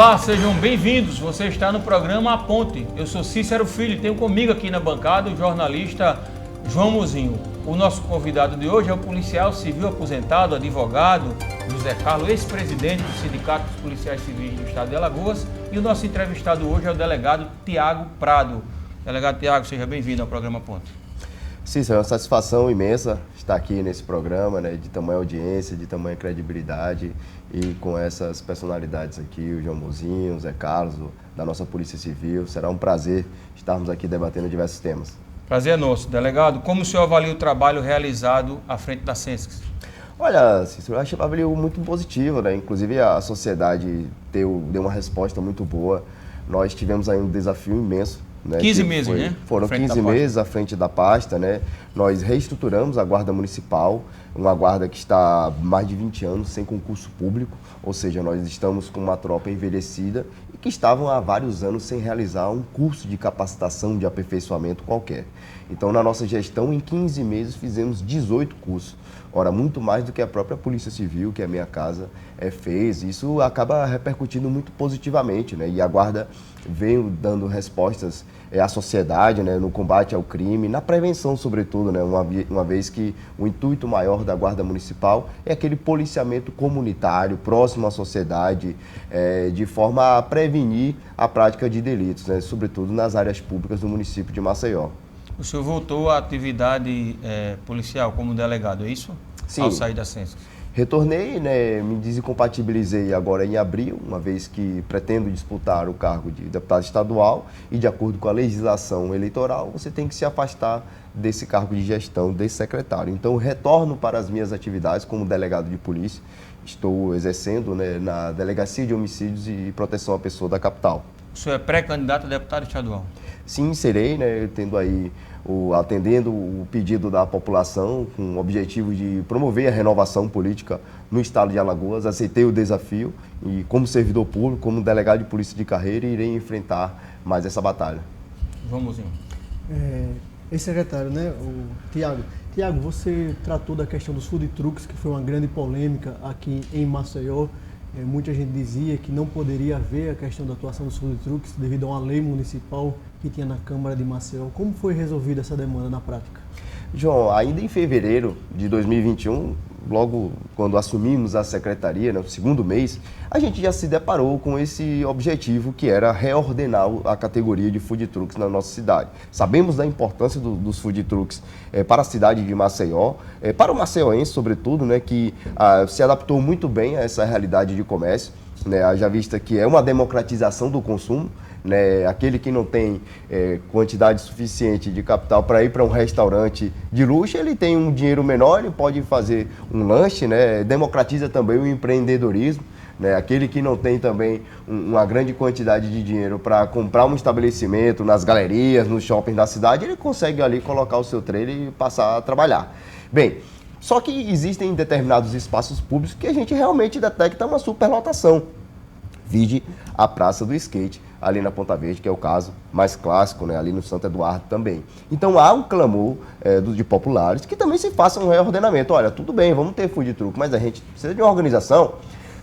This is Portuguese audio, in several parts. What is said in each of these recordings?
Olá, sejam bem-vindos. Você está no programa A Ponte. Eu sou Cícero Filho e tenho comigo aqui na bancada o jornalista João Mozinho. O nosso convidado de hoje é o policial civil aposentado, advogado José Carlos, ex-presidente do Sindicato dos Policiais Civis do Estado de Alagoas. E o nosso entrevistado hoje é o delegado Tiago Prado. Delegado Tiago, seja bem-vindo ao programa A Ponte. Cícero, é uma satisfação imensa estar aqui nesse programa, né, de tamanha audiência, de tamanha credibilidade e com essas personalidades aqui, o João Mozinho, o Zé Carlos, da nossa Polícia Civil. Será um prazer estarmos aqui debatendo diversos temas. Prazer é nosso. Delegado, como o senhor avalia o trabalho realizado à frente da SENSC? Olha, Cícero, eu acho que avaliou muito positivo, né? Inclusive a sociedade deu uma resposta muito boa. Nós tivemos aí um desafio imenso. 15 meses, né? Foram 15 meses à frente da pasta, né? Nós reestruturamos a Guarda Municipal, uma guarda que está há mais de 20 anos sem concurso público, ou seja, nós estamos com uma tropa envelhecida e que estavam há vários anos sem realizar um curso de capacitação, de aperfeiçoamento qualquer. Então, na nossa gestão, em 15 meses, fizemos 18 cursos. Ora, muito mais do que a própria Polícia Civil, que a minha casa fez. Isso acaba repercutindo muito positivamente, né? E a Guarda veio dando respostas à sociedade, né? No combate ao crime, na prevenção, sobretudo, né? Uma vez que o intuito maior da Guarda Municipal é aquele policiamento comunitário, próximo à sociedade, de forma a prevenir a prática de delitos, né? Sobretudo nas áreas públicas do município de Maceió. O senhor voltou à atividade policial como delegado, é isso? Sim. Ao sair da SENSC? Retornei, né, me desincompatibilizei agora em abril, uma vez que pretendo disputar o cargo de deputado estadual e, de acordo com a legislação eleitoral, você tem que se afastar desse cargo de gestão, desse secretário. Então, retorno para as minhas atividades como delegado de polícia. Estou exercendo, né, na Delegacia de Homicídios e Proteção à Pessoa da capital. O senhor é pré-candidato a deputado estadual? Sim, serei, né, atendendo o pedido da população com o objetivo de promover a renovação política no estado de Alagoas. Aceitei o desafio e, como servidor público, como delegado de polícia de carreira, irei enfrentar mais essa batalha. Vamos sim. Ex-secretário, né, o Tiago, você tratou da questão dos food trucks, que foi uma grande polêmica aqui em Maceió. Muita gente dizia que não poderia haver a questão da atuação dos food trucks devido a uma lei municipal que tinha na Câmara de Maceió. Como foi resolvida essa demanda na prática? João, ainda em fevereiro de 2021, logo quando assumimos a secretaria, no segundo mês, a gente já se deparou com esse objetivo, que era reordenar a categoria de food trucks na nossa cidade. Sabemos da importância dos food trucks para a cidade de Maceió, para o maceioense, sobretudo, né, que se adaptou muito bem a essa realidade de comércio, né, haja vista que é uma democratização do consumo. Né, aquele que não tem quantidade suficiente de capital para ir para um restaurante de luxo, ele tem um dinheiro menor, ele pode fazer um lanche, né, democratiza também o empreendedorismo. Né, aquele que não tem também uma grande quantidade de dinheiro para comprar um estabelecimento nas galerias, nos shoppings da cidade, ele consegue ali colocar o seu trailer e passar a trabalhar. Bem, só que existem determinados espaços públicos que a gente realmente detecta uma superlotação. Vide a Praça do Skate, ali na Ponta Verde, que é o caso mais clássico, né, ali no Santo Eduardo também. Então há um clamor de populares que também se faça um reordenamento. Olha, tudo bem, vamos ter food truck, mas a gente precisa de uma organização.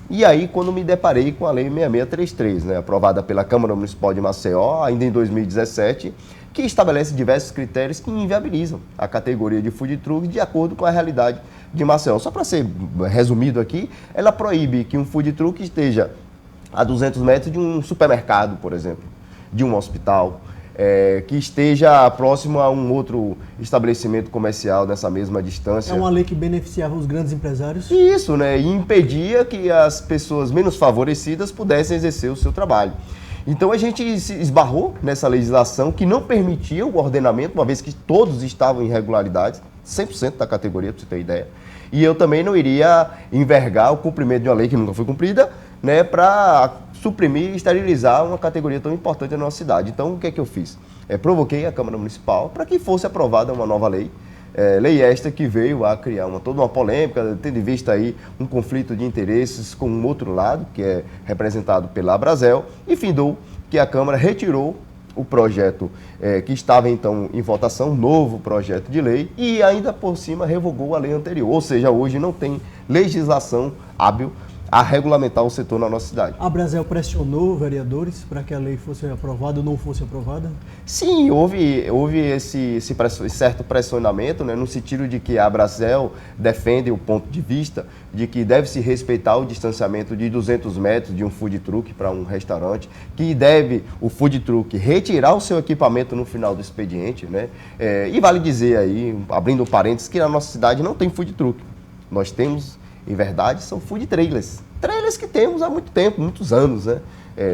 E aí, quando me deparei com a Lei 6633, né, aprovada pela Câmara Municipal de Maceió, ainda em 2017, que estabelece diversos critérios que inviabilizam a categoria de food truck de acordo com a realidade de Maceió. Só para ser resumido aqui, ela proíbe que um food truck esteja a 200 metros de um supermercado, por exemplo, de um hospital, que esteja próximo a um outro estabelecimento comercial nessa mesma distância. É uma lei que beneficiava os grandes empresários? Isso, né? E impedia que as pessoas menos favorecidas pudessem exercer o seu trabalho. Então a gente se esbarrou nessa legislação que não permitia o ordenamento, uma vez que todos estavam em irregularidades, 100% da categoria, para você ter ideia. E eu também não iria envergar o cumprimento de uma lei que nunca foi cumprida, né, para suprimir e esterilizar uma categoria tão importante da nossa cidade. Então, o que é que eu fiz? Provoquei a Câmara Municipal para que fosse aprovada uma nova lei, lei esta que veio a criar toda uma polêmica, tendo em vista aí um conflito de interesses com um outro lado, que é representado pela Abrazel, e findou que a Câmara retirou o projeto que estava então em votação, novo projeto de lei, e ainda por cima revogou a lei anterior. Ou seja, hoje não tem legislação hábil a regulamentar o setor na nossa cidade. A Brasel pressionou vereadores para que a lei fosse aprovada ou não fosse aprovada? Sim, houve esse certo pressionamento, né, no sentido de que a Brasel defende o ponto de vista de que deve se respeitar o distanciamento de 200 metros de um food truck para um restaurante, que deve o food truck retirar o seu equipamento no final do expediente, né? E vale dizer aí, abrindo parênteses, que na nossa cidade não tem food truck. Nós temos, em verdade, são food trailers. Trailers que temos há muito tempo, muitos anos, né?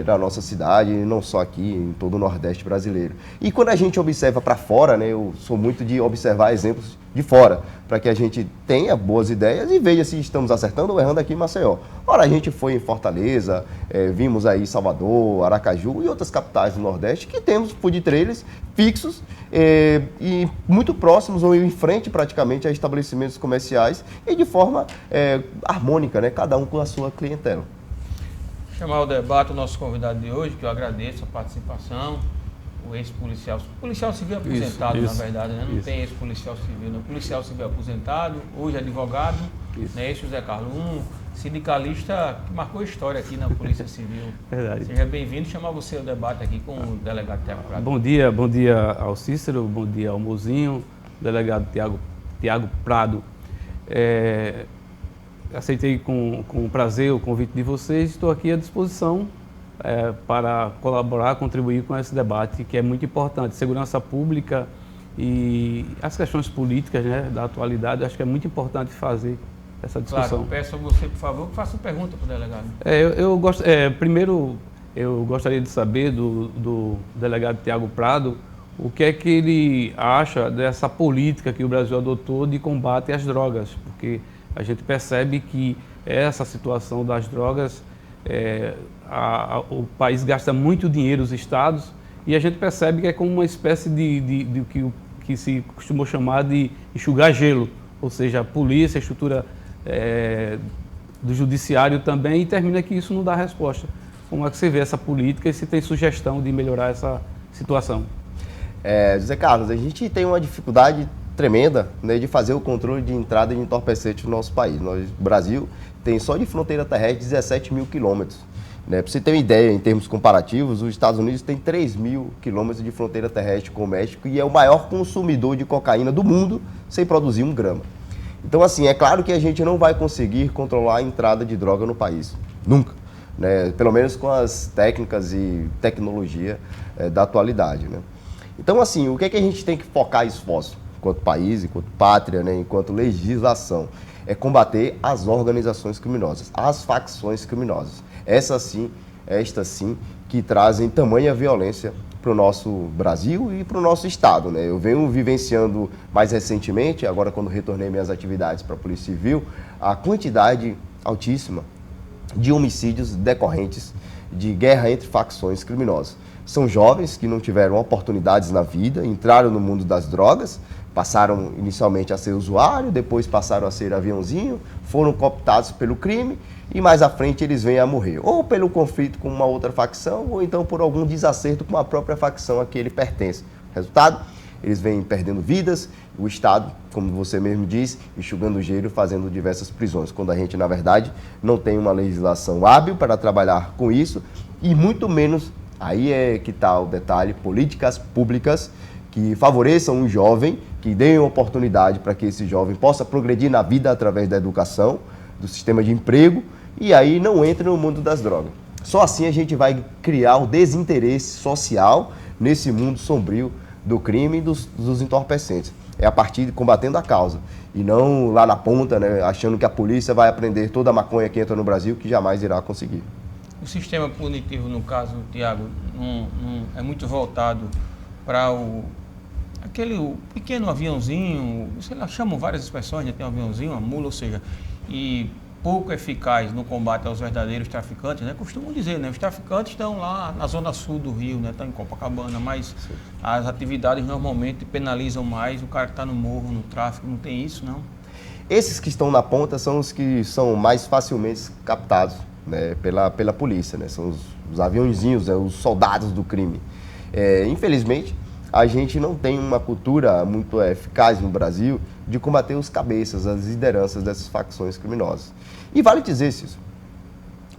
Na nossa cidade, não só aqui, em todo o Nordeste brasileiro. E quando a gente observa para fora, né, eu sou muito de observar exemplos de fora, para que a gente tenha boas ideias e veja se estamos acertando ou errando aqui em Maceió. Ora, a gente foi em Fortaleza, vimos aí Salvador, Aracaju e outras capitais do Nordeste que temos food trailers fixos e muito próximos ou em frente praticamente a estabelecimentos comerciais e de forma harmônica, né, cada um com a sua clientela. Chamar o debate o nosso convidado de hoje, que eu agradeço a participação, o policial civil aposentado, isso, na verdade, né? Não isso. tem ex-policial civil, né? Policial civil aposentado, hoje advogado, né? Esse José Carlos, sindicalista que marcou história aqui na Polícia Civil. Verdade. Seja bem-vindo, chamar você ao debate aqui com o delegado Tiago Prado. Bom dia ao Cícero, bom dia ao Mozinho, delegado Tiago Prado. Aceitei com prazer o convite de vocês, estou aqui à disposição para colaborar, contribuir com esse debate que é muito importante. Segurança pública e as questões políticas, né, da atualidade, acho que é muito importante fazer essa discussão. Claro, peço a você, por favor, que faça uma pergunta para o delegado. Primeiro, eu gostaria de saber do delegado Tiago Prado o que é que ele acha dessa política que o Brasil adotou de combate às drogas, porque a gente percebe que essa situação das drogas, o país gasta muito dinheiro, os estados, e a gente percebe que é como uma espécie de que se costumou chamar de enxugar gelo, ou seja, a polícia, a estrutura do judiciário também, e termina que isso não dá resposta. Como é que você vê essa política e se tem sugestão de melhorar essa situação? José Carlos, a gente tem uma dificuldade tremenda, né, de fazer o controle de entrada de entorpecentes no nosso país. O Brasil tem só de fronteira terrestre 17 mil quilômetros. Né? Para você ter uma ideia, em termos comparativos, os Estados Unidos tem 3 mil quilômetros de fronteira terrestre com o México e é o maior consumidor de cocaína do mundo sem produzir 1 grama. Então, assim, é claro que a gente não vai conseguir controlar a entrada de droga no país. Nunca. Né? Pelo menos com as técnicas e tecnologia da atualidade. Né? Então, assim, o que é que a gente tem que focar esforço? Enquanto país, enquanto pátria, né, enquanto legislação, é combater as organizações criminosas, as facções criminosas. Estas sim, que trazem tamanha violência para o nosso Brasil e para o nosso Estado. Né? Eu venho vivenciando mais recentemente, agora quando retornei minhas atividades para a Polícia Civil, a quantidade altíssima de homicídios decorrentes de guerra entre facções criminosas. São jovens que não tiveram oportunidades na vida, entraram no mundo das drogas, passaram inicialmente a ser usuário, depois passaram a ser aviãozinho, foram cooptados pelo crime e mais à frente eles vêm a morrer. Ou pelo conflito com uma outra facção, ou então por algum desacerto com a própria facção a que ele pertence. Resultado, eles vêm perdendo vidas, o Estado, como você mesmo disse, enxugando gelo, fazendo diversas prisões, quando a gente, na verdade, não tem uma legislação hábil para trabalhar com isso e muito menos, aí é que está o detalhe, políticas públicas que favoreçam um jovem, que deem oportunidade para que esse jovem possa progredir na vida através da educação, do sistema de emprego, e aí não entre no mundo das drogas. Só assim a gente vai criar o desinteresse social nesse mundo sombrio do crime e dos entorpecentes. É a partir de combatendo a causa, e não lá na ponta, né, achando que a polícia vai aprender toda a maconha que entra no Brasil, que jamais irá conseguir. O sistema punitivo, no caso, Tiago, é muito voltado para o pequeno aviãozinho, sei lá, chamam várias expressões, né? Tem um aviãozinho, uma mula, ou seja, e pouco eficaz no combate aos verdadeiros traficantes, né? Costumam dizer, né? Os traficantes estão lá na zona sul do Rio, né? Estão em Copacabana, mas as atividades normalmente penalizam mais o cara que está no morro, no tráfico, não tem isso, não? Esses que estão na ponta são os que são mais facilmente captados, né, pela polícia, né? São os aviãozinhos, né, os soldados do crime. Infelizmente, a gente não tem uma cultura muito eficaz no Brasil de combater os cabeças, as lideranças dessas facções criminosas. E vale dizer, Cícero,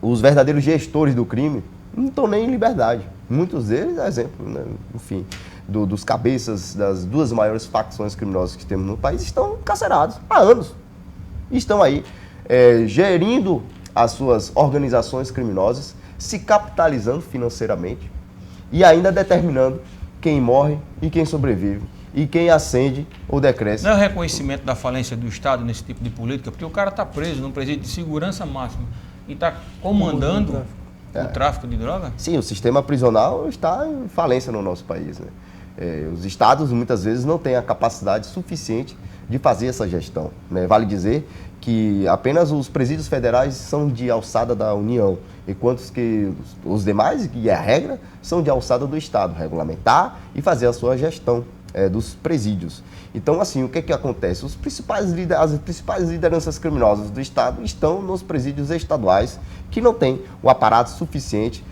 os verdadeiros gestores do crime não estão nem em liberdade. Muitos deles, exemplo, né? Enfim, dos cabeças das duas maiores facções criminosas que temos no país, estão encarcerados há anos. Estão aí gerindo as suas organizações criminosas, se capitalizando financeiramente e ainda determinando quem morre e quem sobrevive, e quem ascende ou decresce. Não é o reconhecimento da falência do Estado nesse tipo de política, porque o cara está preso num presídio de segurança máxima e está comandando o tráfico de droga? Sim, o sistema prisional está em falência no nosso país, né? Os estados muitas vezes não têm a capacidade suficiente de fazer essa gestão, né? Vale dizer que apenas os presídios federais são de alçada da União, enquanto que os demais, que é a regra, são de alçada do Estado, regulamentar e fazer a sua gestão dos presídios. Então, assim, o que acontece? As principais lideranças criminosas do Estado estão nos presídios estaduais, que não têm o aparato suficiente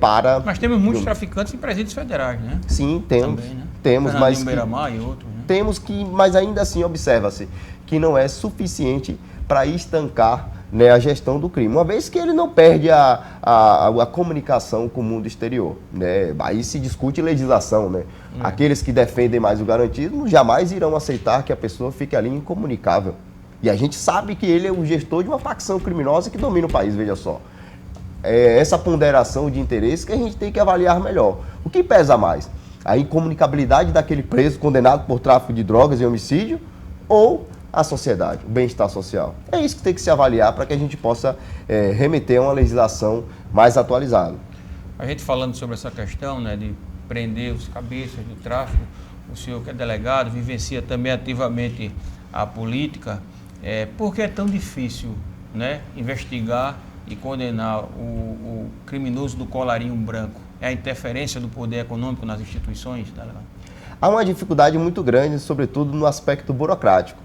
para... Mas temos muitos traficantes em presídios federais, né? Sim, temos. Também, né? Temos, mas... Beira-Mar e outros, né? Temos que, mas ainda assim, observa-se que não é suficiente para estancar, né, a gestão do crime, uma vez que ele não perde a comunicação com o mundo exterior, né? Aí se discute legislação, né? Aqueles que defendem mais o garantismo jamais irão aceitar que a pessoa fique ali incomunicável. E a gente sabe que ele é o gestor de uma facção criminosa que domina o país, veja só. É essa ponderação de interesse que a gente tem que avaliar melhor. O que pesa mais? A incomunicabilidade daquele preso condenado por tráfico de drogas e homicídio ou a sociedade, o bem-estar social? É isso que tem que se avaliar para que a gente possa remeter a uma legislação mais atualizada. A gente falando sobre essa questão, né, de prender os cabeças do tráfico, o senhor que é delegado, vivencia também ativamente a política, por que é tão difícil, né, investigar e condenar o criminoso do colarinho branco? É a interferência do poder econômico nas instituições, delegado? Há uma dificuldade muito grande, sobretudo no aspecto burocrático.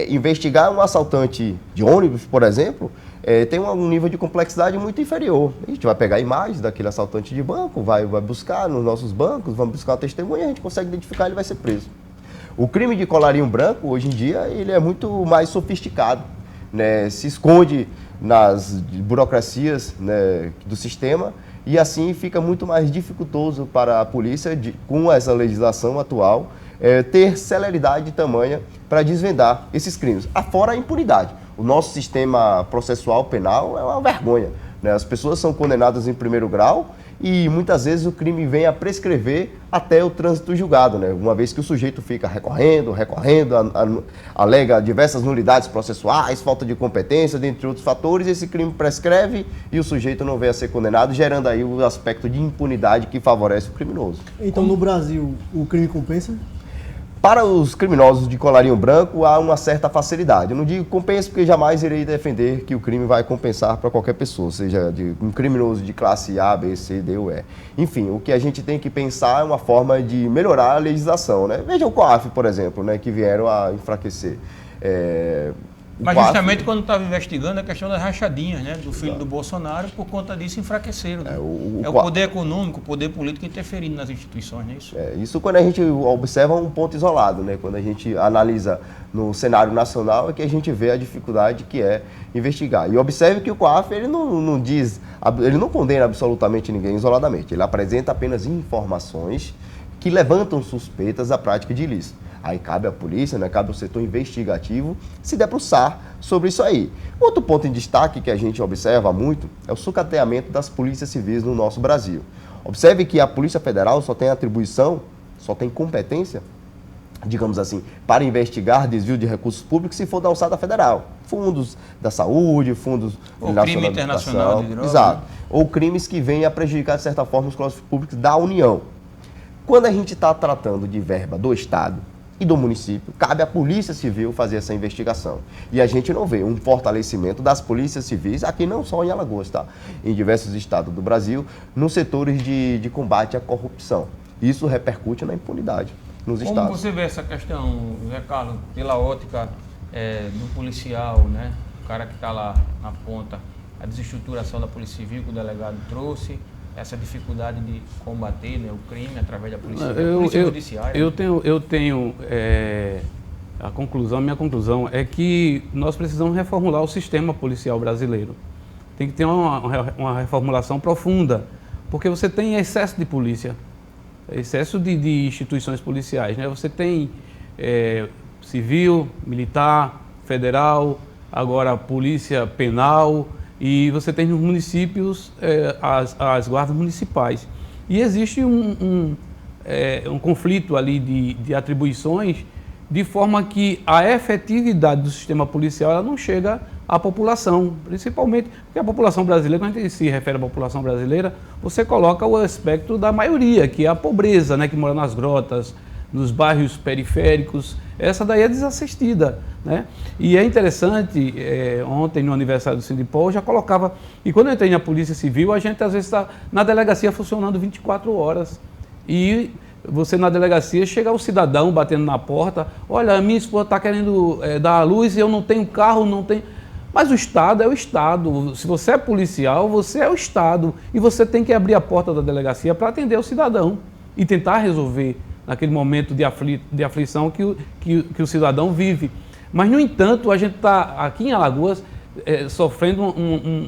Investigar um assaltante de ônibus, por exemplo, tem um nível de complexidade muito inferior. A gente vai pegar imagens daquele assaltante de banco, vai buscar nos nossos bancos, vamos buscar uma testemunha, a gente consegue identificar, ele vai ser preso. O crime de colarinho branco, hoje em dia, ele é muito mais sofisticado, né? Se esconde nas burocracias, né, do sistema, e assim fica muito mais dificultoso para a polícia, com essa legislação atual, ter celeridade tamanha para desvendar esses crimes. Afora a impunidade. O nosso sistema processual penal é uma vergonha, né? As pessoas são condenadas em primeiro grau e muitas vezes o crime vem a prescrever até o trânsito julgado, né? Uma vez que o sujeito fica recorrendo, alega diversas nulidades processuais, falta de competência, dentre outros fatores, esse crime prescreve e o sujeito não vem a ser condenado, gerando aí o aspecto de impunidade que favorece o criminoso. Então, no Brasil, o crime compensa? Para os criminosos de colarinho branco, há uma certa facilidade. Eu não digo compensa porque jamais irei defender que o crime vai compensar para qualquer pessoa, seja um criminoso de classe A, B, C, D ou E. Enfim, o que a gente tem que pensar é uma forma de melhorar a legislação, né? Veja o COAF, por exemplo, né, que vieram a enfraquecer. Mas justamente quando estava investigando a questão das rachadinhas, né, do filho do Bolsonaro, por conta disso enfraqueceram. Né? O poder econômico, o poder político interferindo nas instituições, não é isso? Isso quando a gente observa um ponto isolado, né? Quando a gente analisa no cenário nacional é que a gente vê a dificuldade que é investigar. E observe que o COAF ele não condena absolutamente ninguém isoladamente, ele apresenta apenas informações que levantam suspeitas da prática de ilícito. Aí cabe à polícia, né, cabe ao setor investigativo se debruçar sobre isso aí. Outro ponto em destaque que a gente observa muito é o sucateamento das polícias civis no nosso Brasil. Observe que a Polícia Federal só tem atribuição, só tem competência, digamos assim, para investigar desvio de recursos públicos se for da alçada federal. Fundos da saúde, fundos ou crime internacional de droga. Exato. Ou crimes que venham a prejudicar, de certa forma, os cofres públicos da União. Quando a gente está tratando de verba do Estado e do município, cabe à Polícia Civil fazer essa investigação. E a gente não vê um fortalecimento das polícias civis, aqui não só em Alagoas, tá? Em diversos estados do Brasil, nos setores de combate à corrupção. Isso repercute na impunidade nos estados. Como você vê essa questão, Zé Carlos, pela ótica do policial, né? O cara que está lá na ponta, a desestruturação da Polícia Civil que o delegado trouxe, essa dificuldade de combater, né, o crime através da polícia judiciária? Eu tenho minha conclusão é que nós precisamos reformular o sistema policial brasileiro. tem que ter uma reformulação profunda, porque você tem excesso de polícia, excesso de instituições policiais, né? Você tem civil, militar, federal, agora polícia penal, e você tem nos municípios as guardas municipais. E existe um conflito ali de atribuições, de forma que a efetividade do sistema policial ela não chega à população, principalmente porque a população brasileira, quando a gente se refere à população brasileira, você coloca o aspecto da maioria, que é a pobreza, né, que mora nas grotas, nos bairros periféricos. Essa daí é desassistida, né? E é interessante, ontem no aniversário do Sindipol, eu já colocava, e quando eu entrei na Polícia Civil, a gente às vezes está na delegacia funcionando 24 horas, e você na delegacia chega o cidadão batendo na porta, olha, a minha esposa está querendo dar a luz e eu não tenho carro, não tenho... Mas o Estado é o Estado. Se você é policial, você é o Estado. E você tem que abrir a porta da delegacia para atender o cidadão e tentar resolver naquele momento de aflição que o cidadão vive. Mas, no entanto, a gente está aqui em Alagoas sofrendo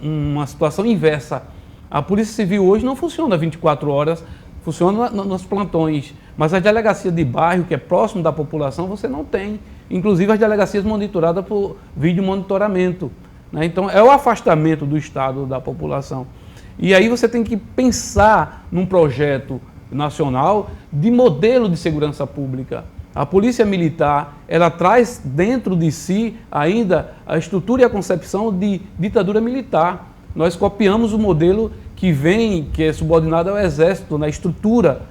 uma situação inversa. A Polícia Civil hoje não funciona 24 horas, funciona nos plantões, mas a delegacia de bairro, que é próximo da população, você não tem. Inclusive as delegacias monitoradas por vídeo monitoramento, né? Então é o afastamento do Estado da população. E aí você tem que pensar num projeto nacional de modelo de segurança pública. A Polícia Militar, ela traz dentro de si ainda a estrutura e a concepção de ditadura militar. Nós copiamos o modelo que é subordinado ao Exército, na estrutura,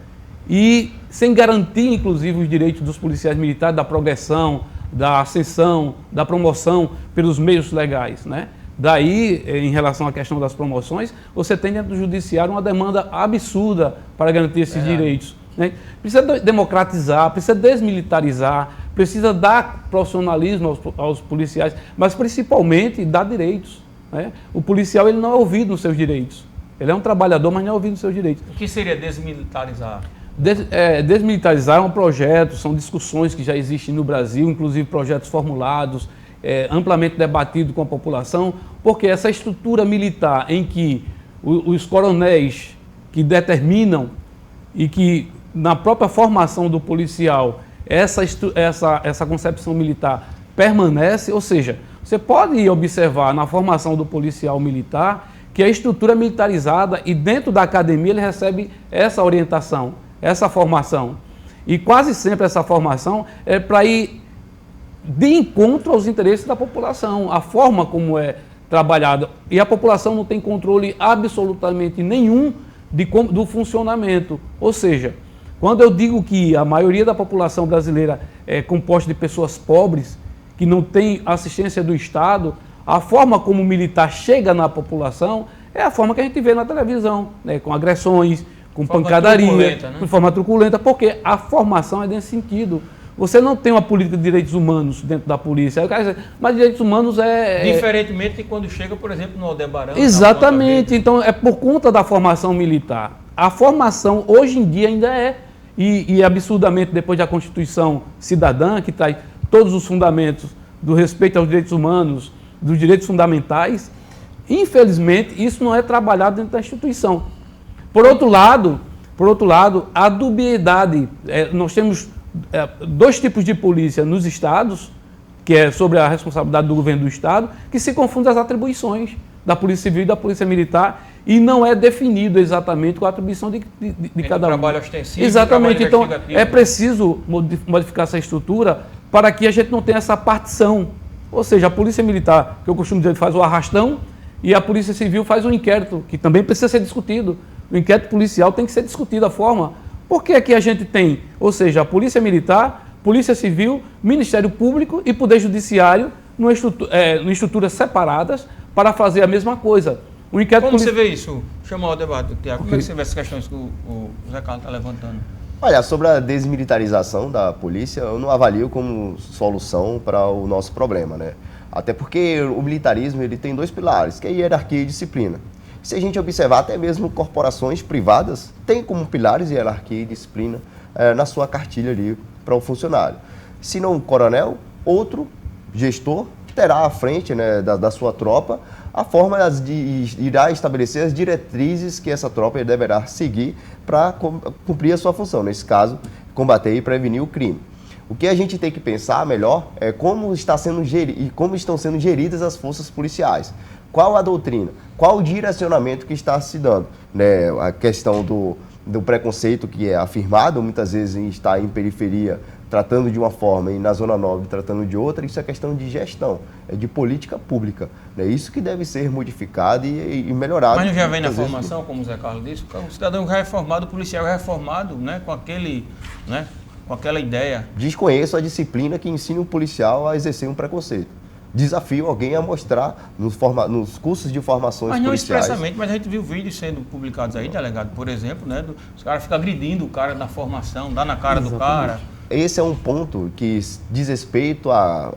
e sem garantir, inclusive, os direitos dos policiais militares, da progressão, da ascensão, da promoção pelos meios legais, né? Daí, em relação à questão das promoções, você tem dentro do judiciário uma demanda absurda para garantir esses direitos, né? Precisa democratizar, precisa desmilitarizar, precisa dar profissionalismo aos policiais, mas principalmente dar direitos, né? O policial ele não é ouvido nos seus direitos. Ele é um trabalhador, mas não é ouvido nos seus direitos. O que seria desmilitarizar? Desmilitarizar é um projeto, são discussões que já existem no Brasil, inclusive projetos formulados, amplamente debatidos com a população, porque essa estrutura militar em que os coronéis que determinam e que na própria formação do policial essa concepção militar permanece, ou seja, você pode observar na formação do policial militar que a estrutura é militarizada e dentro da academia ele recebe essa orientação, essa formação. E quase sempre essa formação é para ir de encontro aos interesses da população, a forma como é trabalhada. E a população não tem controle absolutamente nenhum do funcionamento. Ou seja, quando eu digo que a maioria da população brasileira é composta de pessoas pobres, que não tem assistência do Estado, a forma como o militar chega na população é a forma que a gente vê na televisão, né? Com agressões, com pancadaria, de forma truculenta, porque a formação é nesse sentido. Você não tem uma política de direitos humanos dentro da polícia. Mas direitos humanos Diferentemente de quando chega, por exemplo, no Aldebarão. Exatamente. Então, é por conta da formação militar. A formação, hoje em dia, ainda e absurdamente, depois da Constituição Cidadã, que traz todos os fundamentos do respeito aos direitos humanos, dos direitos fundamentais, infelizmente, isso não é trabalhado dentro da instituição. Por outro lado, a dubiedade. Nós temos dois tipos de polícia nos estados, que é sobre a responsabilidade do governo do estado, que se confundem as atribuições da Polícia Civil e da Polícia Militar, e não é definido exatamente qual a atribuição de cada um. Trabalho ostensivo, exatamente. Então, é preciso modificar essa estrutura para que a gente não tenha essa partição. Ou seja, a Polícia Militar, que eu costumo dizer, faz o arrastão, e a Polícia Civil faz o inquérito, que também precisa ser discutido. O inquérito policial tem que ser discutido a forma. Por que aqui a gente tem, ou seja, a Polícia Militar, Polícia Civil, Ministério Público e Poder Judiciário em estruturas separadas para fazer a mesma coisa? O inquérito Como você vê isso? Chamar o debate, Tiago. Como é que você vê essas questões que o José Carlos está levantando? Olha, sobre a desmilitarização da polícia, eu não avalio como solução para o nosso problema, né? Até porque o militarismo ele tem dois pilares, que é hierarquia e disciplina. Se a gente observar, até mesmo corporações privadas têm como pilares hierarquia e disciplina na sua cartilha ali para o funcionário. Se não um coronel, outro gestor terá à frente, né, da sua tropa a forma irá estabelecer as diretrizes que essa tropa deverá seguir para cumprir a sua função, nesse caso, combater e prevenir o crime. O que a gente tem que pensar melhor é como estão sendo geridas as forças policiais. Qual a doutrina? Qual o direcionamento que está se dando? Né, a questão do preconceito que é afirmado, muitas vezes está em periferia tratando de uma forma e na Zona Nobre tratando de outra, isso é questão de gestão, é de política pública. É isso que deve ser modificado e melhorado. Mas não já vem na formação, como o Zé Carlos disse, o cidadão já é formado, o policial já é formado, né, com aquela ideia. Desconheço a disciplina que ensina o policial a exercer um preconceito. Desafio alguém a mostrar nos cursos de formações policiais. Mas não expressamente, mas a gente viu vídeos sendo publicados aí, delegado, por exemplo, né, os caras ficam agredindo o cara na formação, dá na cara do cara. Esse é um ponto que diz respeito ao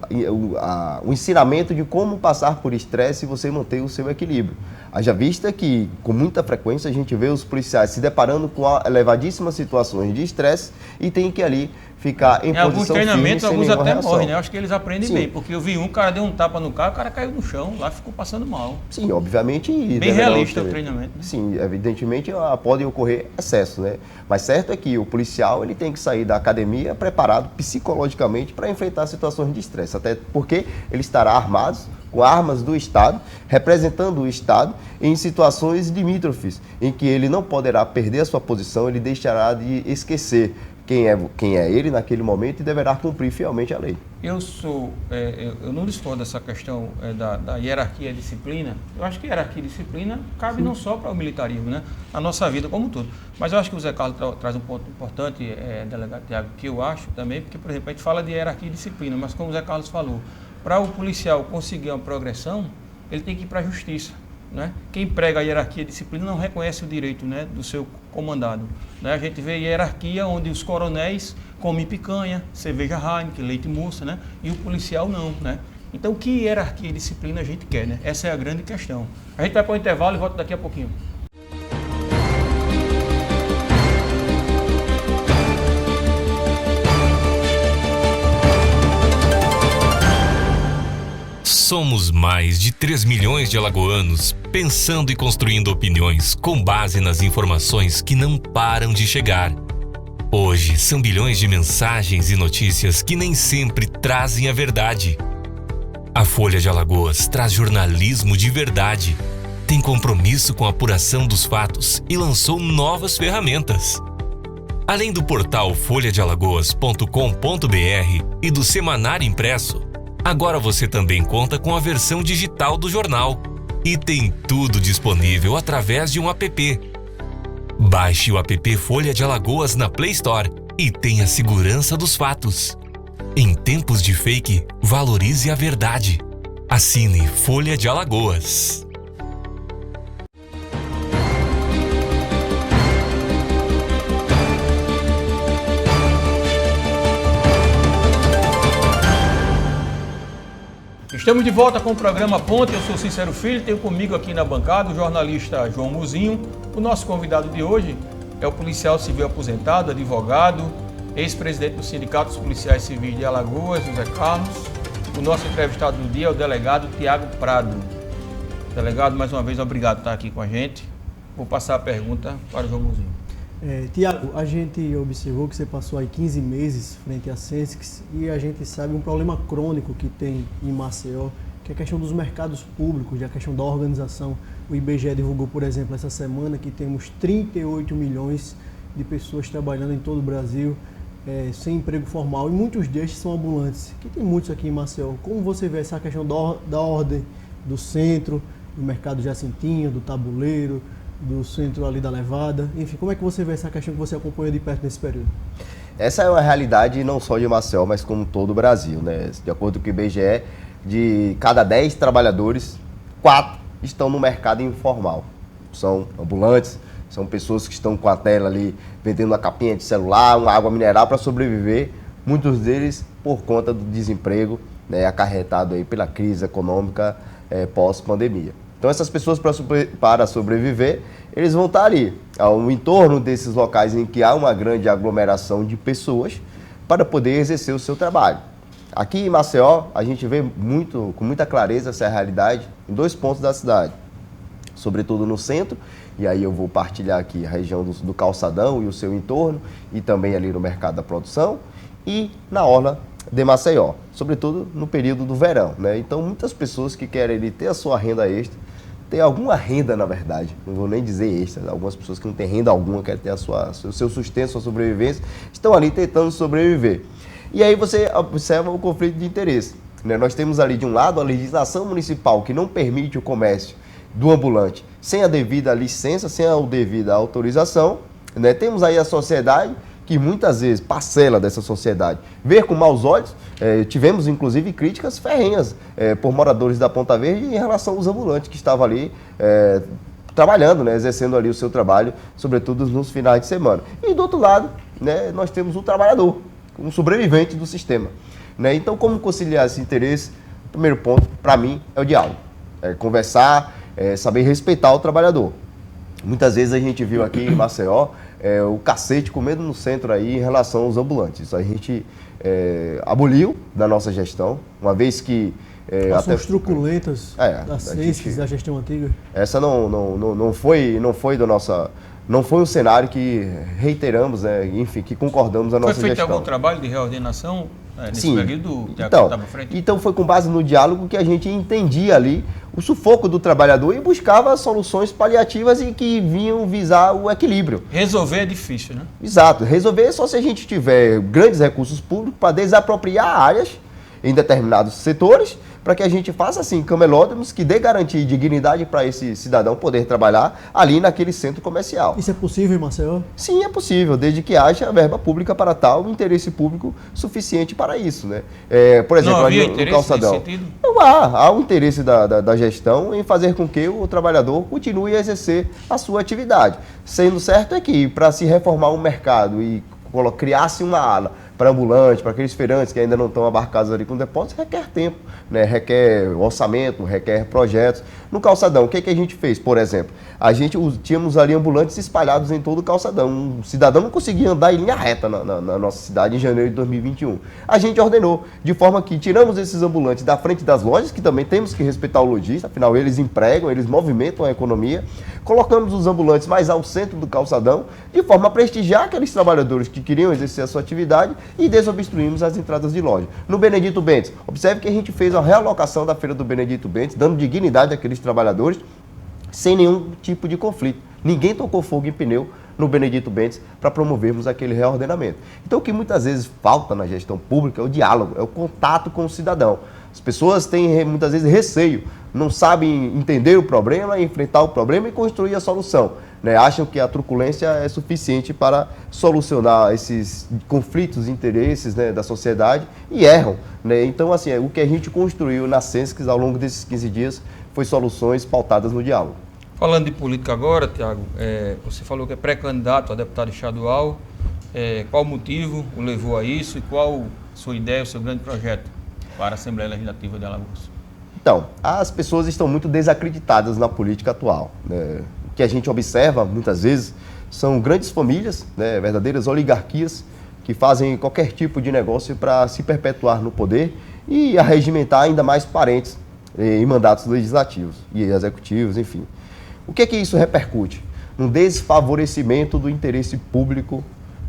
ensinamento de como passar por estresse e você manter o seu equilíbrio. Haja vista que, com muita frequência, a gente vê os policiais se deparando com elevadíssimas situações de estresse e tem que ali ficar em posição alguns treinamentos, firme, alguns sem até reação. morrem, né? Eu acho que eles aprendem Sim. bem, porque eu vi um cara deu um tapa no cara, o cara caiu no chão, lá ficou passando mal. Sim, obviamente. Bem realista o treinamento. Né? Sim, evidentemente podem ocorrer excessos, né? Mas certo é que o policial ele tem que sair da academia preparado psicologicamente para enfrentar situações de estresse, até porque ele estará armado com armas do Estado, representando o Estado em situações limítrofes, em que ele não poderá perder a sua posição, ele deixará de esquecer quem é ele naquele momento e deverá cumprir fielmente a lei. Eu não discordo dessa questão da hierarquia e disciplina. Eu acho que hierarquia e disciplina cabe não só para o militarismo, né? Na nossa vida como um todo. Mas eu acho que o Zé Carlos traz um ponto importante, delegado Tiago, que eu acho também, porque, por exemplo, a gente fala de hierarquia e disciplina, mas como o Zé Carlos falou, para o policial conseguir uma progressão, ele tem que ir para a justiça. Né? Quem prega a hierarquia e disciplina não reconhece o direito, né, do seu comandado. Né? A gente vê hierarquia onde os coronéis comem picanha, cerveja Heineken, leite moça, né? E o policial não. Né? Então, que hierarquia e disciplina a gente quer? Né? Essa é a grande questão. A gente vai para o intervalo e volta daqui a pouquinho. Somos mais de 3 milhões de alagoanos pensando e construindo opiniões com base nas informações que não param de chegar. Hoje são bilhões de mensagens e notícias que nem sempre trazem a verdade. A Folha de Alagoas traz jornalismo de verdade, tem compromisso com a apuração dos fatos e lançou novas ferramentas. Além do portal folhadealagoas.com.br e do semanário impresso, agora você também conta com a versão digital do jornal e tem tudo disponível através de um app. Baixe o app Folha de Alagoas na Play Store e tenha segurança dos fatos. Em tempos de fake, valorize a verdade. Assine Folha de Alagoas. Estamos de volta com o programa Ponte, eu sou Cícero Filho, tenho comigo aqui na bancada o jornalista João Muzinho. O nosso convidado de hoje é o policial civil aposentado, advogado, ex-presidente do Sindicato dos Policiais Civis de Alagoas, José Carlos. O nosso entrevistado do dia é o delegado Tiago Prado. Delegado, mais uma vez, obrigado por estar aqui com a gente. Vou passar a pergunta para o João Muzinho. Tiago, a gente observou que você passou aí 15 meses frente à Sensix e a gente sabe um problema crônico que tem em Maceió, que é a questão dos mercados públicos, a questão da organização. O IBGE divulgou, por exemplo, essa semana que temos 38 milhões de pessoas trabalhando em todo o Brasil sem emprego formal e muitos destes são ambulantes, que tem muitos aqui em Maceió. Como você vê essa questão da ordem do centro, do mercado Jacintinho, do tabuleiro, do centro ali da Levada, enfim, como é que você vê essa questão que você acompanha de perto nesse período? Essa é uma realidade não só de Maceió, mas como todo o Brasil, né? De acordo com o IBGE, de cada 10 trabalhadores, 4 estão no mercado informal. São ambulantes, são pessoas que estão com a tela ali vendendo uma capinha de celular, uma água mineral para sobreviver, muitos deles por conta do desemprego, né, acarretado aí pela crise econômica pós-pandemia. Então essas pessoas, para sobreviver, eles vão estar ali, ao entorno desses locais em que há uma grande aglomeração de pessoas, para poder exercer o seu trabalho. Aqui em Maceió, a gente vê com muita clareza essa realidade em 2 pontos da cidade, sobretudo no centro, e aí eu vou partilhar aqui a região do Calçadão e o seu entorno, e também ali no mercado da produção, e na orla de Maceió, sobretudo no período do verão, né? Então, muitas pessoas que querem ter a sua renda extra, ter alguma renda, na verdade, não vou nem dizer extra, algumas pessoas que não têm renda alguma, querem ter o seu sustento, sua sobrevivência, estão ali tentando sobreviver. E aí você observa o conflito de interesse, né? Nós temos ali, de um lado, a legislação municipal que não permite o comércio do ambulante sem a devida licença, sem a devida autorização, né? Temos aí a sociedade, que muitas vezes, parcela dessa sociedade, vê com maus olhos. Tivemos, inclusive, críticas ferrenhas por moradores da Ponta Verde em relação aos ambulantes que estavam ali trabalhando, né? Exercendo ali o seu trabalho, sobretudo nos finais de semana. E do outro lado, né, nós temos o trabalhador, um sobrevivente do sistema, né? Então, como conciliar esse interesse? O primeiro ponto, para mim, é o diálogo. Conversar, saber respeitar o trabalhador. Muitas vezes a gente viu aqui em Maceió o cacete comendo no centro aí em relação aos ambulantes. Isso a gente aboliu da nossa gestão, uma vez que... Ações truculentas das CESCs da gestão antiga. Essa não foi da nossa... Não foi um cenário que reiteramos, né, enfim, que concordamos a nossa gestão. Foi feito algum trabalho de reordenação nesse Sim. período que Então, estava à frente? Então foi com base no diálogo que a gente entendia ali o sufoco do trabalhador e buscava soluções paliativas e que vinham visar o equilíbrio. Resolver é difícil, né? Exato. Resolver é só se a gente tiver grandes recursos públicos para desapropriar áreas em determinados setores, para que a gente faça assim camelódromos que dê garantia e dignidade para esse cidadão poder trabalhar ali naquele centro comercial. Isso é possível em Maceió? Sim, é possível, desde que haja verba pública para tal, interesse público suficiente para isso, né? Por exemplo, não havia no interesse Calçadão. nesse sentido? Não há o interesse da gestão em fazer com que o trabalhador continue a exercer a sua atividade. Sendo certo é que para se reformar um mercado e criar-se uma ala para ambulante, para aqueles feirantes que ainda não estão abarcados ali com depósitos, requer tempo, né? Requer orçamento, requer projetos. No Calçadão, o que a gente fez, por exemplo? A gente tínhamos ali ambulantes espalhados em todo o Calçadão. Um cidadão não conseguia andar em linha reta na nossa cidade em janeiro de 2021. A gente ordenou, de forma que tiramos esses ambulantes da frente das lojas, que também temos que respeitar o lojista, afinal eles empregam, eles movimentam a economia. Colocamos os ambulantes mais ao centro do Calçadão, de forma a prestigiar aqueles trabalhadores que queriam exercer a sua atividade e desobstruímos as entradas de loja. No Benedito Bentes, observe que a gente fez a realocação da feira do Benedito Bentes, dando dignidade àqueles trabalhadores, sem nenhum tipo de conflito. Ninguém tocou fogo em pneu no Benedito Bentes para promovermos aquele reordenamento. Então, o que muitas vezes falta na gestão pública é o diálogo, é o contato com o cidadão. As pessoas têm muitas vezes receio, não sabem entender o problema, enfrentar o problema e construir a solução, né? Acham que a truculência é suficiente para solucionar esses conflitos de interesses, né, da sociedade e erram, né? Então, assim, o que a gente construiu na CESCs ao longo desses 15 dias foi soluções pautadas no diálogo. Falando de política agora, Tiago, você falou que é pré-candidato a deputado estadual. Qual o motivo o levou a isso e qual a sua ideia, o seu grande projeto para a Assembleia Legislativa de Alagoas? Então, as pessoas estão muito desacreditadas na política atual, né? O que a gente observa, muitas vezes, são grandes famílias, né, verdadeiras oligarquias, que fazem qualquer tipo de negócio para se perpetuar no poder e arregimentar ainda mais parentes em mandatos legislativos e executivos, enfim. O que isso repercute? No desfavorecimento do interesse público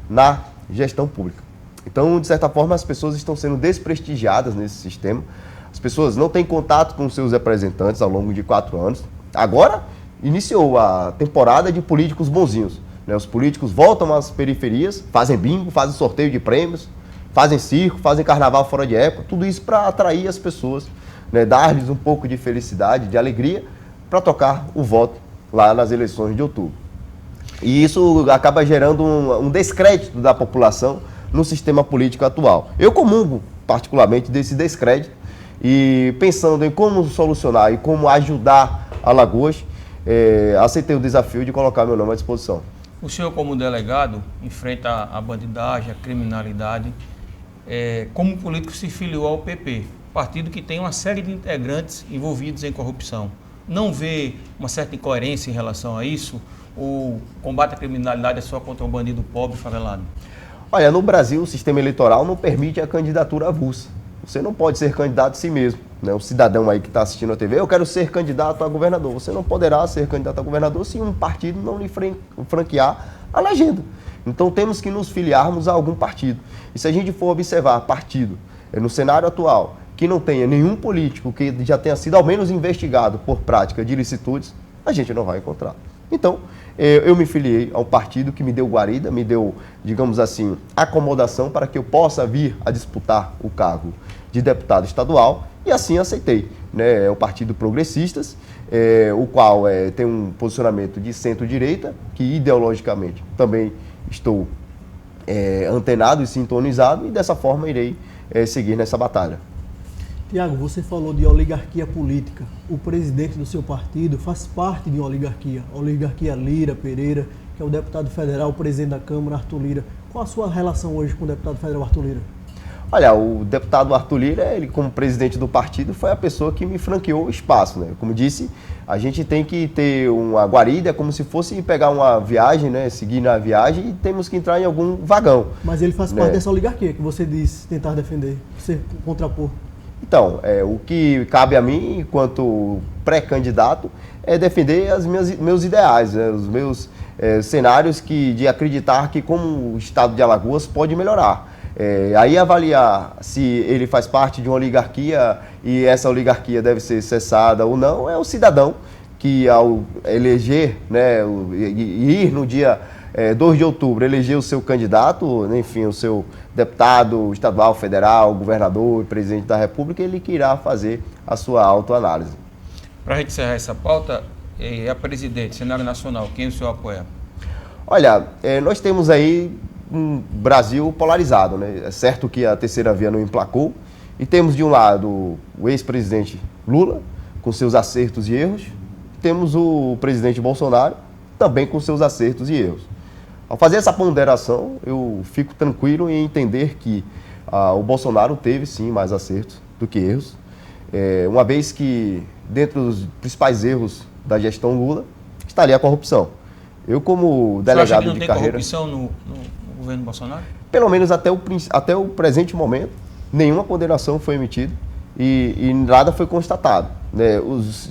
na gestão pública. Então, de certa forma, as pessoas estão sendo desprestigiadas nesse sistema. As pessoas não têm contato com seus representantes ao longo de 4 anos. Agora, iniciou a temporada de políticos bonzinhos, né? Os políticos voltam às periferias, fazem bingo, fazem sorteio de prêmios, fazem circo, fazem carnaval fora de época, tudo isso para atrair as pessoas, né? Dar-lhes um pouco de felicidade, de alegria, para tocar o voto lá nas eleições de outubro. E isso acaba gerando um descrédito da população no sistema político atual. Eu comungo particularmente desse descrédito e pensando em como solucionar e como ajudar Alagoas, aceitei o desafio de colocar meu nome à disposição. O senhor, como delegado, enfrenta a bandidagem, a criminalidade. Como político, se filiou ao PP, partido que tem uma série de integrantes envolvidos em corrupção. Não vê uma certa incoerência em relação a isso? O combate à criminalidade é só contra um bandido pobre e favelado? Olha, no Brasil, o sistema eleitoral não permite a candidatura avulsa, Você não pode ser candidato a si mesmo. Né? Um cidadão aí que está assistindo a TV, eu quero ser candidato a governador. Você não poderá ser candidato a governador se um partido não lhe franquear a legenda. Então temos que nos filiarmos a algum partido. E se a gente for observar partido no cenário atual, que não tenha nenhum político que já tenha sido ao menos investigado por prática de ilicitudes, a gente não vai encontrar. Então, eu me filiei ao partido que me deu guarida, me deu, digamos assim, acomodação para que eu possa vir a disputar o cargo de deputado estadual e assim aceitei. Né? É o Partido Progressistas, o qual tem um posicionamento de centro-direita, que ideologicamente também estou antenado e sintonizado e dessa forma irei seguir nessa batalha. Tiago, você falou de oligarquia política. O presidente do seu partido faz parte de uma oligarquia, a oligarquia Lira Pereira, que é o deputado federal, o presidente da Câmara, Arthur Lira. Qual a sua relação hoje com o deputado federal Arthur Lira? Olha, o deputado Arthur Lira, ele como presidente do partido, foi a pessoa que me franqueou o espaço. Né? Como disse, a gente tem que ter uma guarida, como se fosse pegar uma viagem, né? Seguir na viagem e temos que entrar em algum vagão. Mas ele faz parte dessa oligarquia que você disse tentar defender, você contrapor. Então, o que cabe a mim, enquanto pré-candidato, é defender meus ideais, né? Os meus cenários de acreditar que como o estado de Alagoas pode melhorar. Aí avaliar se ele faz parte de uma oligarquia e essa oligarquia deve ser cessada ou não, é o cidadão que ao eleger, né, e ir no dia 2 de outubro, eleger o seu candidato, enfim, o seu deputado estadual, federal, governador e presidente da República, ele que irá fazer a sua autoanálise. Para a gente encerrar essa pauta, a presidente, cenário nacional, quem o senhor apoia? Olha, nós temos aí um Brasil polarizado, né? É certo que a terceira via não emplacou e temos de um lado o ex-presidente Lula, com seus acertos e erros, temos o presidente Bolsonaro, também com seus acertos e erros. Ao fazer essa ponderação, eu fico tranquilo em entender que o Bolsonaro teve, sim, mais acertos do que erros, uma vez que, dentre os principais erros da gestão Lula, estaria a corrupção. Eu, como delegado Você acha que não de tem carreira... corrupção no governo Bolsonaro? Pelo menos até o presente momento, nenhuma condenação foi emitida e nada foi constatado. Né?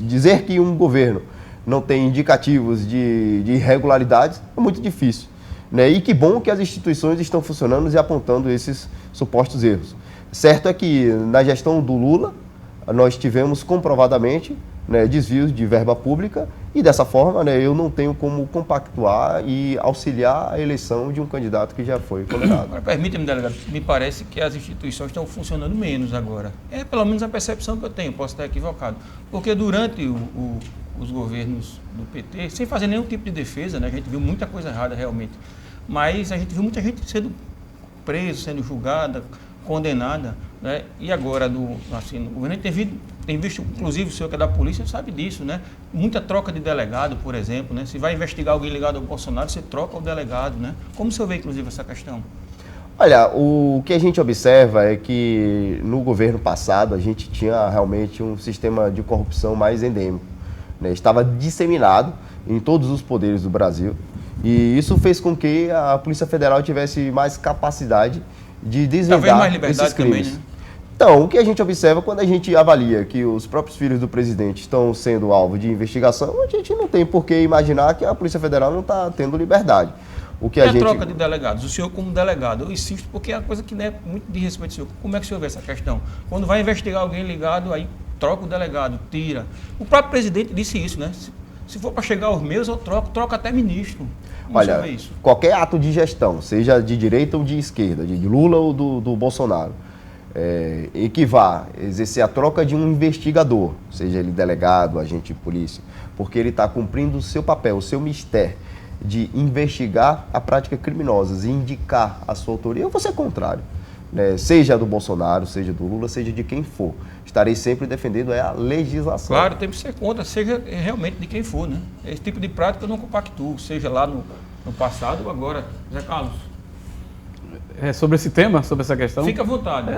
Dizer que um governo não tem indicativos de irregularidades é muito difícil. Né? E que bom que as instituições estão funcionando e apontando esses supostos erros. Certo é que na gestão do Lula, nós tivemos comprovadamente, né, desvios de verba pública e dessa forma, né, eu não tenho como compactuar e auxiliar a eleição de um candidato que já foi condenado. Agora, permita-me, delegado, me parece que as instituições estão funcionando menos agora. É pelo menos a percepção que eu tenho, posso estar equivocado. Porque durante os governos do PT, sem fazer nenhum tipo de defesa, né, a gente viu muita coisa errada realmente, mas a gente viu muita gente sendo presa, sendo julgada, condenada, né? E agora, no governo, a gente tem visto, inclusive o senhor que é da polícia sabe disso, né? Muita troca de delegado, por exemplo, né? Se vai investigar alguém ligado ao Bolsonaro, você troca o delegado, né? Como o senhor vê, inclusive, essa questão? Olha, o que a gente observa é que no governo passado a gente tinha realmente um sistema de corrupção mais endêmico, né? Estava disseminado em todos os poderes do Brasil e isso fez com que a Polícia Federal tivesse mais capacidade de desvendar talvez mais liberdade esses crimes. também, né? Então, o que a gente observa quando a gente avalia que os próprios filhos do presidente estão sendo alvo de investigação, a gente não tem por que imaginar que a Polícia Federal não está tendo liberdade. O que E a a gente... troca de delegados? O senhor como delegado, eu insisto porque é uma coisa que não é muito de respeito ao senhor. Como é que o senhor vê essa questão? Quando vai investigar alguém ligado, aí troca o delegado, tira. O próprio presidente disse isso, né? Se for para chegar aos meus, eu troco até ministro. Como o senhor vê isso? Qualquer ato de gestão, seja de direita ou de esquerda, de Lula ou do Bolsonaro, e que vá exercer a troca de um investigador, seja ele delegado, agente de polícia, porque ele está cumprindo o seu papel, o seu mistério de investigar a prática criminosa e indicar a sua autoria, eu vou ser contrário. Né? Seja do Bolsonaro, seja do Lula, seja de quem for. Estarei sempre defendendo a legislação. Claro, tem que ser contra, seja realmente de quem for, né? Esse tipo de prática eu não compactuo, seja lá no passado ou agora. Zé Carlos. Sobre esse tema, sobre essa questão? Fica à vontade.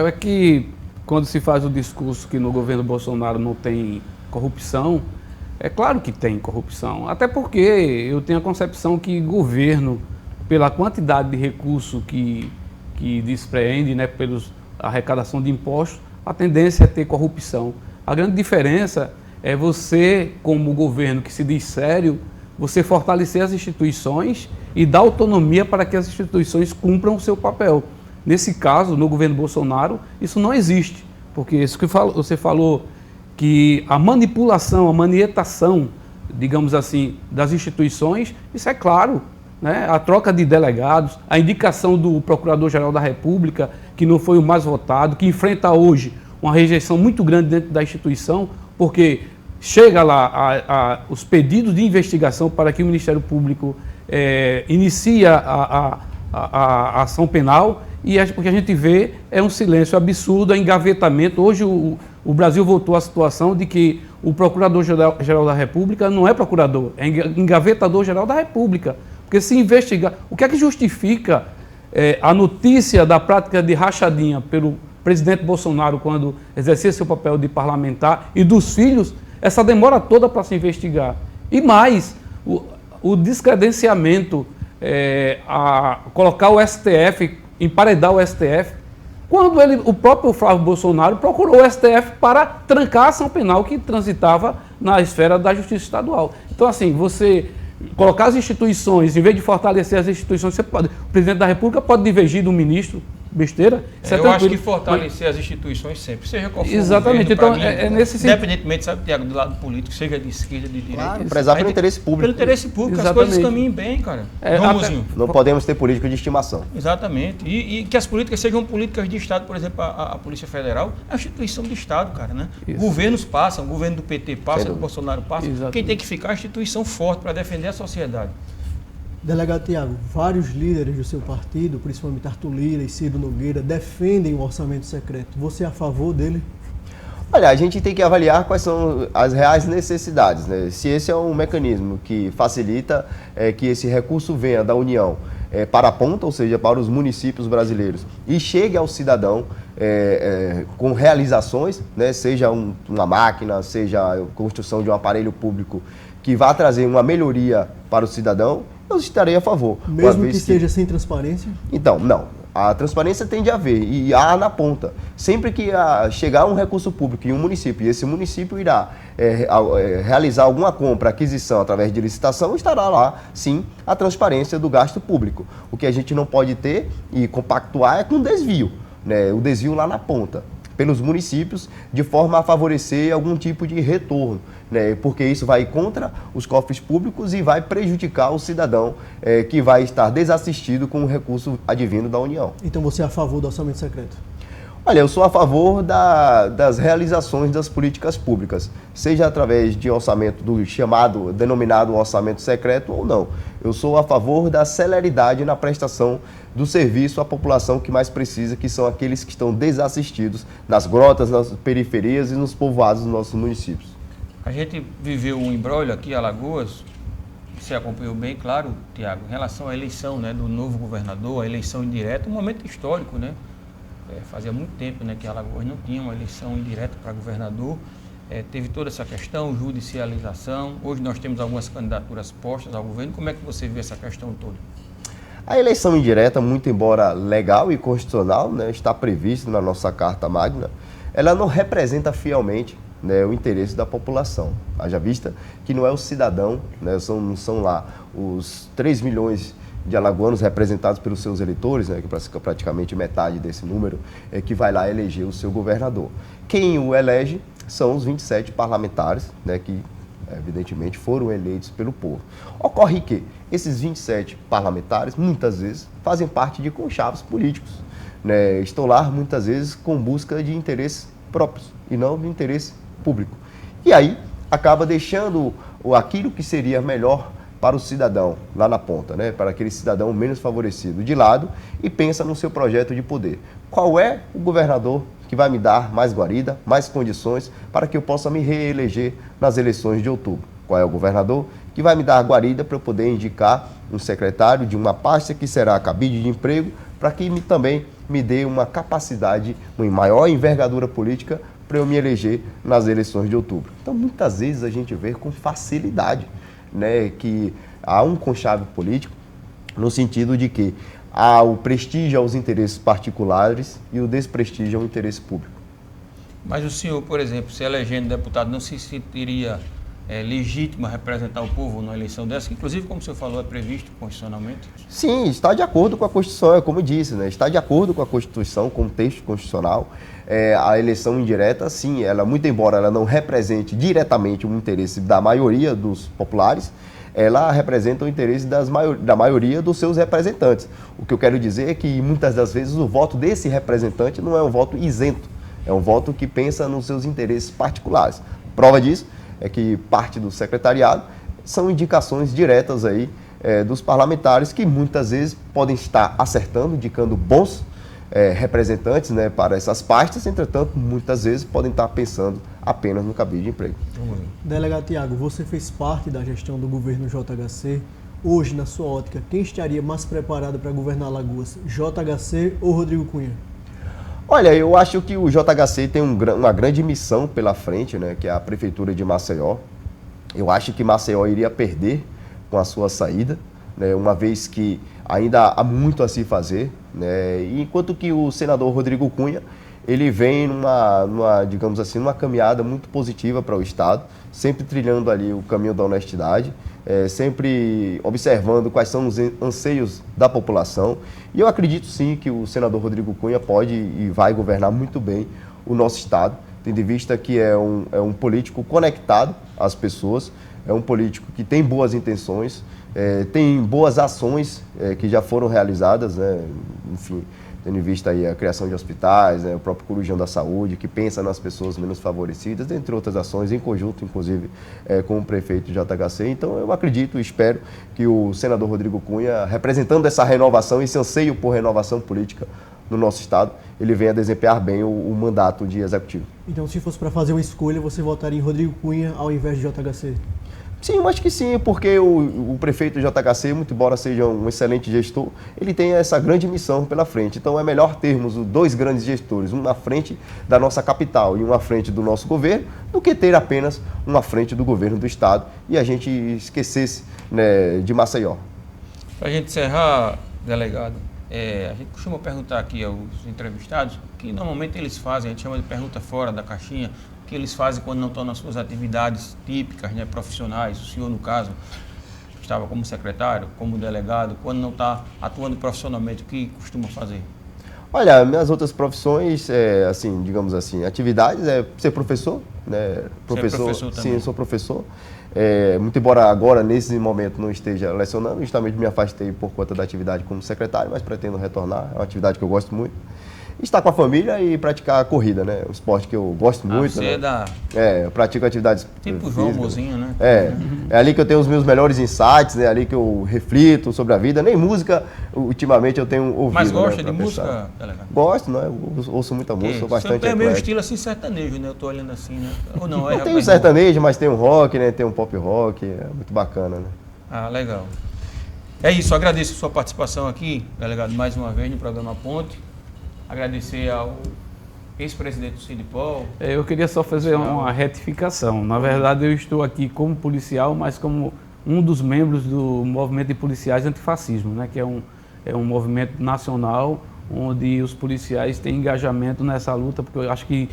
É que quando se faz o discurso que no governo Bolsonaro não tem corrupção, é claro que tem corrupção. Até porque eu tenho a concepção que governo, pela quantidade de recurso que despreende, né, pelos arrecadação de impostos, a tendência é ter corrupção. A grande diferença é você, como governo que se diz sério, você fortalecer as instituições e dar autonomia para que as instituições cumpram o seu papel. Nesse caso, no governo Bolsonaro, isso não existe, porque isso que você falou, que a manipulação, a manietação, digamos assim, das instituições, isso é claro, né? A troca de delegados, a indicação do Procurador-Geral da República, que não foi o mais votado, que enfrenta hoje uma rejeição muito grande dentro da instituição, porque chega lá os pedidos de investigação para que o Ministério Público inicie a ação penal, e o que a gente vê é um silêncio absurdo, é engavetamento. Hoje o Brasil voltou à situação de que o Procurador-Geral da República não é procurador, é engavetador-geral da República. Porque se investigar, o que é que justifica a notícia da prática de rachadinha pelo presidente Bolsonaro quando exercia seu papel de parlamentar e dos filhos, essa demora toda para se investigar? E mais, o descredenciamento, colocar o STF, emparedar o STF, quando o próprio Flávio Bolsonaro procurou o STF para trancar a ação penal que transitava na esfera da Justiça Estadual. Então, assim, você colocar as instituições, em vez de fortalecer as instituições, o presidente da República pode divergir do ministro, besteira. Eu acho que fortalecer as instituições sempre, seja qual for exatamente, o governo, então mim, nesse sentido. Independentemente, sabe, Tiago, do lado político, seja de esquerda, de direita. Claro, prezar pelo interesse público. Pelo interesse público, as coisas caminhem bem, cara. Não podemos ter político de estimação. Exatamente. E que as políticas sejam políticas de Estado, por exemplo, a Polícia Federal é uma instituição de Estado, cara, né? Isso. Governos passam, o governo do PT passa, do Bolsonaro passa. Exatamente. Quem tem que ficar é a instituição forte para defender a sociedade. Delegado Tiago, vários líderes do seu partido, principalmente Arthur Lira e Ciro Nogueira, defendem o orçamento secreto. Você é a favor dele? Olha, a gente tem que avaliar quais são as reais necessidades, né? Se esse é um mecanismo que facilita que esse recurso venha da União para a ponta, ou seja, para os municípios brasileiros, e chegue ao cidadão com realizações, né? Seja uma máquina, seja a construção de um aparelho público que vá trazer uma melhoria para o cidadão, eu estarei a favor. Mesmo que seja sem transparência? Então, não. A transparência tem de haver, e há na ponta. Sempre que chegar um recurso público em um município, e esse município irá realizar alguma compra, aquisição através de licitação, estará lá, sim, a transparência do gasto público. O que a gente não pode ter e compactuar é com desvio, né? O desvio lá na ponta, pelos municípios, de forma a favorecer algum tipo de retorno, né? Porque isso vai contra os cofres públicos e vai prejudicar o cidadão que vai estar desassistido com o recurso advindo da União. Então você é a favor do orçamento secreto? Olha, eu sou a favor das realizações das políticas públicas, seja através de orçamento denominado orçamento secreto ou não. Eu sou a favor da celeridade na prestação do serviço à população que mais precisa, que são aqueles que estão desassistidos nas grotas, nas periferias e nos povoados dos nossos municípios. A gente viveu um imbróglio aqui em Alagoas, você acompanhou bem, claro, Tiago, em relação à eleição, né, do novo governador, a eleição indireta, um momento histórico, né? Fazia muito tempo, né, que Alagoas não tinha uma eleição indireta para governador. Teve toda essa questão, judicialização. Hoje nós temos algumas candidaturas postas ao governo. Como é que você vê essa questão toda? A eleição indireta, muito embora legal e constitucional, né, está prevista na nossa Carta Magna, ela não representa fielmente, né, o interesse da população. Haja vista que não é o cidadão, né, não são lá os 3 milhões de alagoanos representados pelos seus eleitores, né, que praticamente metade desse número, que vai lá eleger o seu governador. Quem o elege são os 27 parlamentares, né, que evidentemente foram eleitos pelo povo. Ocorre que esses 27 parlamentares, muitas vezes, fazem parte de conchavos políticos, né, estão lá, muitas vezes, com busca de interesses próprios e não de interesse público. E aí, acaba deixando aquilo que seria melhor para o cidadão lá na ponta, né? Para aquele cidadão menos favorecido de lado e pensa no seu projeto de poder. Qual é o governador que vai me dar mais guarida, mais condições para que eu possa me reeleger nas eleições de outubro? Qual é o governador que vai me dar guarida para eu poder indicar um secretário de uma pasta que será cabide de emprego para que também me dê uma capacidade, uma maior envergadura política para eu me eleger nas eleições de outubro? Então, muitas vezes a gente vê com facilidade, né, que há um conchave político no sentido de que há o prestígio aos interesses particulares e o desprestígio ao interesse público. Mas o senhor, por exemplo, se elegendo deputado, não se sentiria legítimo a representar o povo numa eleição dessa, que inclusive, como o senhor falou, é previsto constitucionalmente? Sim, está de acordo com a Constituição, é como eu disse, né? Está de acordo com a Constituição, com o texto constitucional. A eleição indireta, sim, ela, muito embora ela não represente diretamente o interesse da maioria dos populares, ela representa o interesse da maioria dos seus representantes. O que eu quero dizer é que muitas das vezes o voto desse representante não é um voto isento, é um voto que pensa nos seus interesses particulares. Prova disso é que parte do secretariado são indicações diretas aí dos parlamentares que muitas vezes podem estar acertando, indicando bons representantes, né, para essas pastas, entretanto, muitas vezes podem estar pensando apenas no cabide de emprego. Delegado Tiago, você fez parte da gestão do governo JHC. Hoje, na sua ótica, quem estaria mais preparado para governar Alagoas, JHC ou Rodrigo Cunha? Olha, eu acho que o JHC tem uma grande missão pela frente, né, que é a Prefeitura de Maceió. Eu acho que Maceió iria perder com a sua saída, né, uma vez que ainda há muito a se fazer, né, enquanto que o senador Rodrigo Cunha, ele vem digamos assim, numa caminhada muito positiva para o Estado, sempre trilhando ali o caminho da honestidade, sempre observando quais são os anseios da população. E eu acredito sim que o senador Rodrigo Cunha pode e vai governar muito bem o nosso Estado, tendo em vista que é um político conectado às pessoas, é um político que tem boas intenções, tem boas ações que já foram realizadas, né? Enfim, tendo em vista aí a criação de hospitais, né? O próprio Corujão da Saúde, que pensa nas pessoas menos favorecidas, entre outras ações, em conjunto, inclusive, com o prefeito JHC. Então, eu acredito e espero que o senador Rodrigo Cunha, representando essa renovação, esse anseio por renovação política no nosso Estado, ele venha desempenhar bem o mandato de executivo. Então, se fosse para fazer uma escolha, você votaria em Rodrigo Cunha ao invés de JHC? Sim, eu acho que sim, porque o prefeito JHC, muito embora seja um excelente gestor, ele tem essa grande missão pela frente. Então é melhor termos dois grandes gestores, um na frente da nossa capital e um à frente do nosso governo, do que ter apenas um à frente do governo do Estado e a gente esquecesse, né, de Maceió. Para a gente encerrar, delegado, a gente costuma perguntar aqui aos entrevistados, que normalmente eles fazem, a gente chama de pergunta fora da caixinha, que eles fazem quando não estão nas suas atividades típicas, né, profissionais. O senhor, no caso, estava como secretário, como delegado, quando não está atuando profissionalmente, o que costuma fazer? Olha, minhas outras profissões, assim, digamos assim, atividades é ser professor, né? Professor, você é professor também? Sim, eu sou professor. Muito embora agora, nesse momento, não esteja lecionando, justamente me afastei por conta da atividade como secretário, mas pretendo retornar, é uma atividade que eu gosto muito. Estar com a família e praticar a corrida, né? Um esporte que eu gosto muito. Você né? Eu pratico atividades tipo João Mozinho, né? É ali que eu tenho os meus melhores insights, né? Ali que eu reflito sobre a vida. Nem música, ultimamente, eu tenho ouvido. Mas gosta, né, de música, delegado? Gosto, né? Eu ouço muita música, sou bastante Você tem meio eclético. estilo assim sertanejo, né? Eu tô olhando assim, né? Ou não? Eu tenho sertanejo, mas tem um rock, né? Tem um pop rock, é muito bacana, né? Ah, legal. É isso, agradeço a sua participação aqui, delegado, mais uma vez no programa Ponte. Agradecer ao ex-presidente do Sindipol. Eu queria só fazer uma retificação. Na verdade, eu estou aqui como policial, mas como um dos membros do movimento de policiais antifascismo, né? Que é um movimento nacional onde os policiais têm engajamento nessa luta, porque eu acho que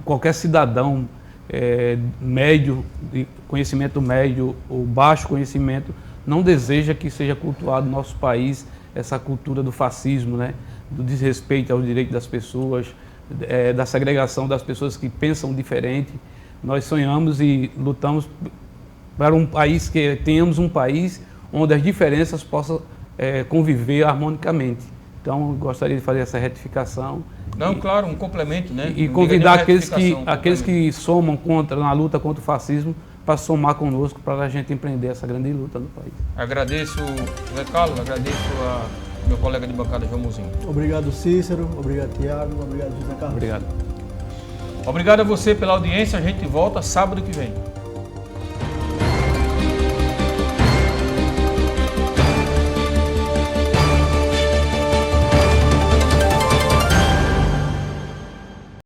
qualquer cidadão médio, de conhecimento médio ou baixo conhecimento, não deseja que seja cultuado no nosso país essa cultura do fascismo, né? Do desrespeito aos direitos das pessoas, da segregação das pessoas que pensam diferente. Nós sonhamos e lutamos para um país que tenhamos um país onde as diferenças possam conviver harmonicamente. Então, eu gostaria de fazer essa retificação. Não, claro, um complemento, né? E convidar aqueles que somam na luta contra o fascismo para somar conosco para a gente empreender essa grande luta no país. Agradeço, Zé Carlos, agradeço a meu colega de bancada, João Mozinho. Obrigado, Cícero. Obrigado, Tiago. Obrigado, José Carlos. Obrigado. Obrigado a você pela audiência. A gente volta sábado que vem.